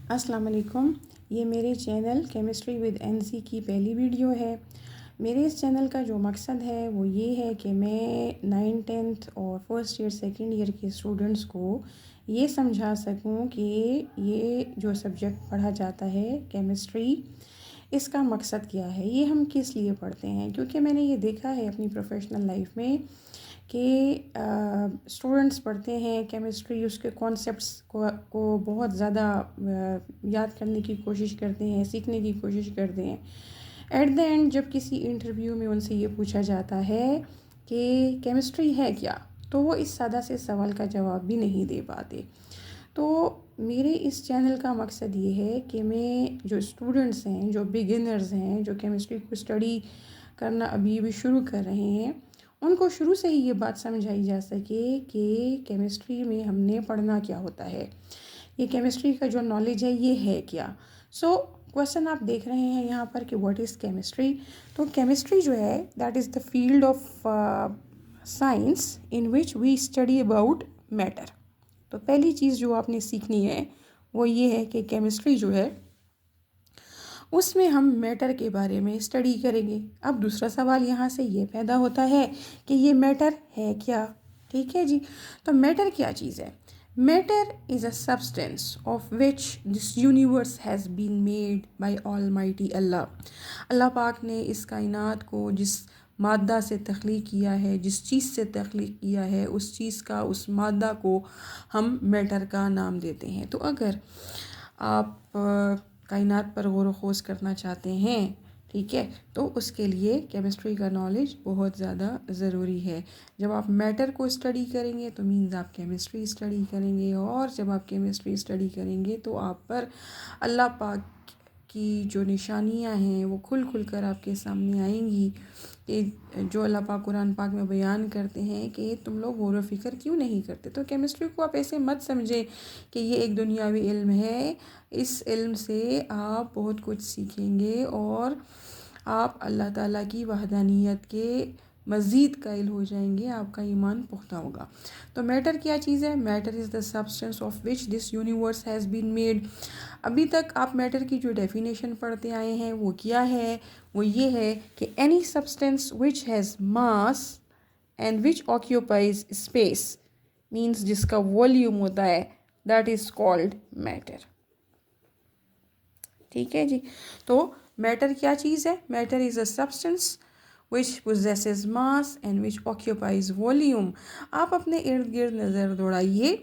अस्सलाम वालेकुम। ये मेरे चैनल केमिस्ट्री विद एनसी की पहली वीडियो है। मेरे इस चैनल का जो मकसद है वो ये है कि मैं 9th और फर्स्ट ईयर सेकंड ईयर के स्टूडेंट्स को ये समझा सकूं कि ये जो सब्जेक्ट पढ़ा जाता है केमिस्ट्री, इसका मकसद क्या है, ये हम किस लिए पढ़ते हैं। क्योंकि मैंने ये देखा है अपनी प्रोफेशनल लाइफ में कि स्टूडेंट्स पढ़ते हैं केमिस्ट्री, उसके कॉन्सेप्ट्स को बहुत ज़्यादा याद करने की कोशिश करते हैं, सीखने की कोशिश करते हैं। एट द एंड जब किसी इंटरव्यू में उनसे ये पूछा जाता है कि केमिस्ट्री है क्या, तो वो इस सादा से सवाल का जवाब भी नहीं दे पाते। तो मेरे इस चैनल का मकसद ये है कि मैं जो स्टूडेंट्स हैं, जो बिगिनर्स हैं, जो केमिस्ट्री को स्टडी करना अभी अभी शुरू कर रहे हैं, उनको शुरू से ही ये बात समझाई जा सके कि केमिस्ट्री में हमने पढ़ना क्या होता है, ये केमिस्ट्री का जो नॉलेज है ये है क्या। सो क्वेश्चन आप देख रहे हैं यहाँ पर कि व्हाट इज़ केमिस्ट्री। तो केमिस्ट्री जो है that is the field of science in which we study about matter. तो पहली चीज़ जो आपने सीखनी है वो ये है कि केमिस्ट्री जो है उसमें हम मैटर के बारे में स्टडी करेंगे। अब दूसरा सवाल यहाँ से ये पैदा होता है कि ये मैटर है क्या। ठीक है जी। तो मैटर क्या चीज़ है? Matter is a substance of which this universe has been made by almighty Allah. अल्लाह पाक ने इस कायनात को जिस मादा से तख्लीक किया है, जिस चीज़ से तख्लीक किया है, उस चीज़ का, उस मादा को हम मैटर का नाम देते हैं। तो अगर आप कायनात पर गौर व खोज करना चाहते हैं, ठीक है, तो उसके लिए केमिस्ट्री का नॉलेज बहुत ज़्यादा ज़रूरी है। जब आप मैटर को स्टडी करेंगे तो मीन्स आप केमिस्ट्री स्टडी करेंगे, और जब आप केमिस्ट्री स्टडी करेंगे तो आप पर अल्लाह पाक की जो निशानियां हैं वो खुल कर आपके सामने आएंगी। कि जो अल्लाह पाक कुरान पाक में बयान करते हैं कि तुम लोग गौर व फिक्र क्यों नहीं करते। तो केमिस्ट्री को आप ऐसे मत समझें कि ये एक दुनियावी इल्म है। इस इल्म से आप बहुत कुछ सीखेंगे और आप अल्लाह ताला की वहदानियत के मज़ीद कायल हो जाएंगे, आपका ईमान पुख्ता होगा। तो मैटर क्या चीज़ है? Matter is the substance of which this universe has been made. अभी तक आप मैटर की जो डेफिनेशन पढ़ते आए हैं वो क्या है? वो ये है कि any substance which has mass and which occupies space, means जिसका वॉल्यूम होता है, दैट इज़ कॉल्ड मैटर। ठीक है जी। तो मैटर क्या चीज़ है? Matter is a substance which possesses mass and which occupies volume. आप अपने इर्द गिर्द नज़र दौड़ाइए,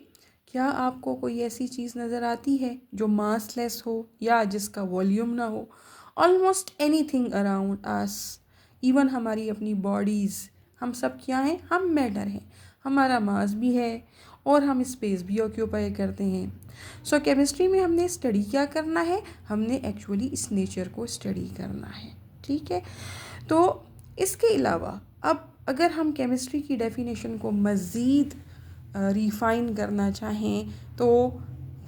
क्या आपको कोई ऐसी चीज़ नज़र आती है जो मासलेस हो या जिसका वॉल्यूम ना हो? Almost anything around us, even हमारी अपनी बॉडीज़, हम सब क्या हैं? हम मैटर हैं। हमारा मास भी है और हम स्पेस भी ऑक्यूपाई करते हैं। सो केमिस्ट्री में हमने स्टडी क्या करना है? हमने एक्चुअली इस नेचर को स्टडी करना है। ठीक है। तो इसके अलावा अब अगर हम केमिस्ट्री की डेफिनेशन को मज़ीद रिफ़ाइन करना चाहें तो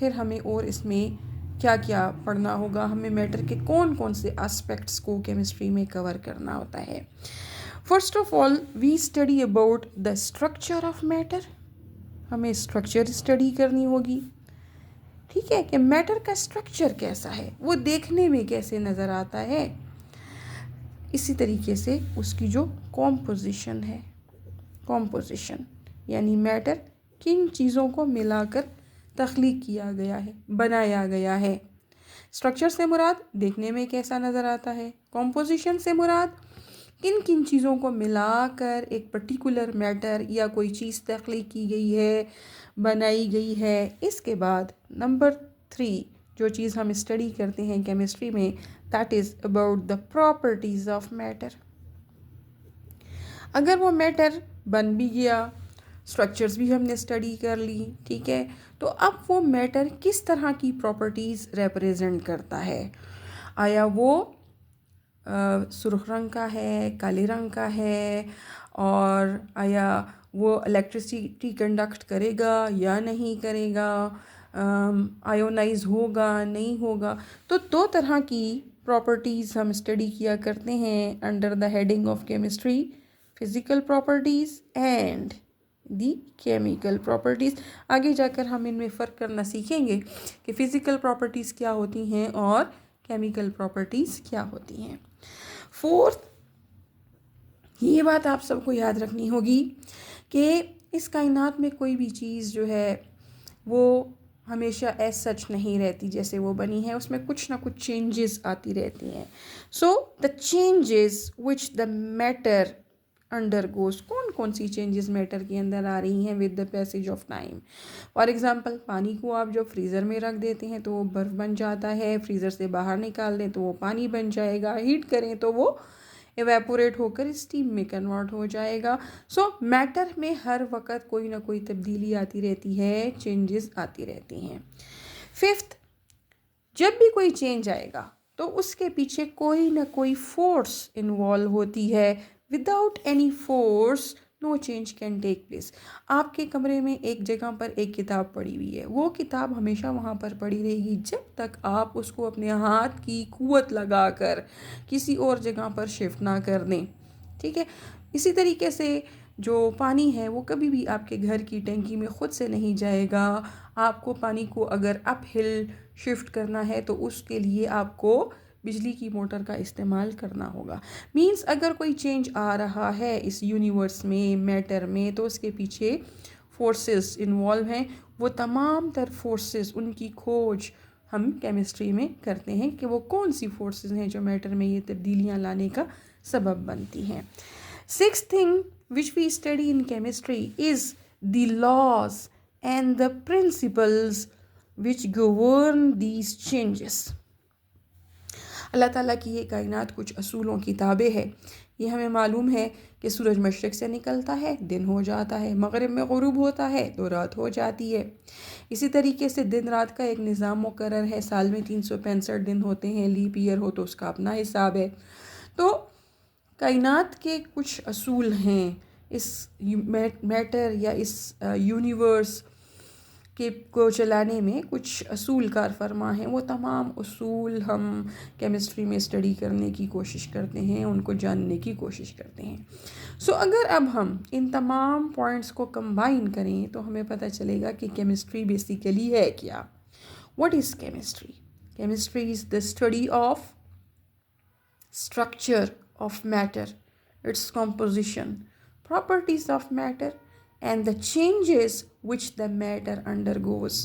फिर हमें और इसमें क्या क्या पढ़ना होगा, हमें मैटर के कौन कौन से एस्पेक्ट्स को केमिस्ट्री में कवर करना होता है। First of all we study about the structure of matter. हमें स्ट्रक्चर स्टडी करनी होगी। ठीक है, कि मैटर का स्ट्रक्चर कैसा है, वो देखने में कैसे नज़र आता है। इसी तरीके से उसकी जो कॉम्पोजिशन है, कॉम्पोजिशन यानी मैटर किन चीज़ों को मिलाकर तख्लीक किया गया है, बनाया गया है। स्ट्रक्चर से मुराद देखने में कैसा नज़र आता है, कॉम्पोजिशन से मुराद किन किन चीज़ों को मिलाकर एक पर्टिकुलर मैटर या कोई चीज़ तख्लीक की गई है, बनाई गई है। इसके बाद नंबर 3 जो चीज़ हम स्टडी करते हैं केमिस्ट्री में, that is about the properties of matter. अगर वो मैटर बन भी गया, स्ट्रक्चर्स भी हमने स्टडी कर ली, ठीक है, तो अब वो मैटर किस तरह की प्रॉपर्टीज़ रिप्रेजेंट करता है। आया वो सुर्ख रंग का है, काले रंग का है, और आया वो इलेक्ट्रिसिटी कंडक्ट करेगा या नहीं करेगा, आयोनाइज होगा नहीं होगा। तो दो तरह की प्रॉपर्टीज़ हम स्टडी किया करते हैं under the heading of chemistry, physical properties and the chemical properties. आगे जाकर हम इनमें फ़र्क करना सीखेंगे कि फ़िज़िकल प्रॉपर्टीज़ क्या होती हैं और केमिकल प्रॉपर्टीज़ क्या होती हैं। फोर्थ, ये बात आप सबको याद रखनी होगी कि इस कायनात में कोई भी चीज़ जो है वो हमेशा एज सच नहीं रहती जैसे वो बनी है, उसमें कुछ ना कुछ चेंजेस आती रहती हैं। So the changes which the matter undergoes, कौन कौन सी चेंजेस मैटर के अंदर आ रही हैं with the passage of time. For example, पानी को आप जब फ्रीज़र में रख देते हैं तो वो बर्फ़ बन जाता है, फ्रीज़र से बाहर निकाल दें तो वो पानी बन जाएगा, हीट करें तो वो एवेपोरेट होकर स्टीम में कन्वर्ट हो जाएगा। सो मैटर में हर वक्त कोई ना कोई तब्दीली आती रहती है, चेंजेस आती रहती हैं। फिफ्थ, जब भी कोई चेंज आएगा तो उसके पीछे कोई ना कोई फोर्स इन्वॉल्व होती है। Without any force no change can take place. आपके कमरे में एक जगह पर एक किताब पड़ी हुई है, वो किताब हमेशा वहाँ पर पड़ी रहेगी जब तक आप उसको अपने हाथ की कुव्वत लगाकर किसी और जगह पर शिफ्ट ना कर दें। ठीक है, इसी तरीके से जो पानी है वो कभी भी आपके घर की टंकी में ख़ुद से नहीं जाएगा। आपको पानी को अगर अप हिल शिफ्ट करना है तो उसके लिए आपको बिजली की मोटर का इस्तेमाल करना होगा। मींस अगर कोई चेंज आ रहा है इस यूनिवर्स में, मैटर में, तो उसके पीछे फोर्सेस इन्वॉल्व हैं। वो तमाम तर फोर्सेस, उनकी खोज हम केमिस्ट्री में करते हैं कि वो कौन सी फोर्सेस हैं जो मैटर में ये तब्दीलियाँ लाने का सबब बनती हैं। Sixth thing which we study in chemistry is the laws and the principles which govern these changes. अल्लाह ताला की ये कायनात कुछ असूलों की ताबे है। ये हमें मालूम है कि सूरज मशरिक़ से निकलता है, दिन हो जाता है, मग़रिब में ग़ुरूब होता है तो रात हो जाती है। इसी तरीके से दिन रात का एक निज़ाम मुकर्रर है। साल में 365 दिन होते हैं, लीप ईयर हो तो उसका अपना हिसाब है। तो कायनात के कुछ असूल हैं, इस मैटर या इस यूनिवर्स के को चलाने में कुछ असूल कार फरमा हैं। वो तमाम असूल हम केमिस्ट्री में स्टडी करने की कोशिश करते हैं, उनको जानने की कोशिश करते हैं। सो अगर अब हम इन तमाम पॉइंट्स को कंबाइन करें तो हमें पता चलेगा कि केमिस्ट्री बेसिकली है क्या। What is chemistry? Chemistry is the study of structure of matter, its composition, properties of matter, and the changes which the matter undergoes,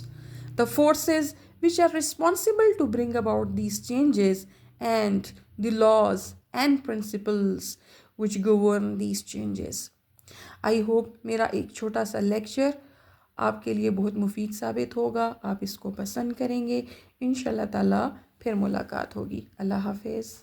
the forces which are responsible to bring about these changes, and the laws and principles which govern these changes. I hope मेरा एक छोटा सा lecture आपके लिए बहुत मुफीद साबित होगा, आप इसको पसंद करेंगे। इंशाल्लाह ताला फिर मुलाकात होगी। अल्लाह हाफिज़।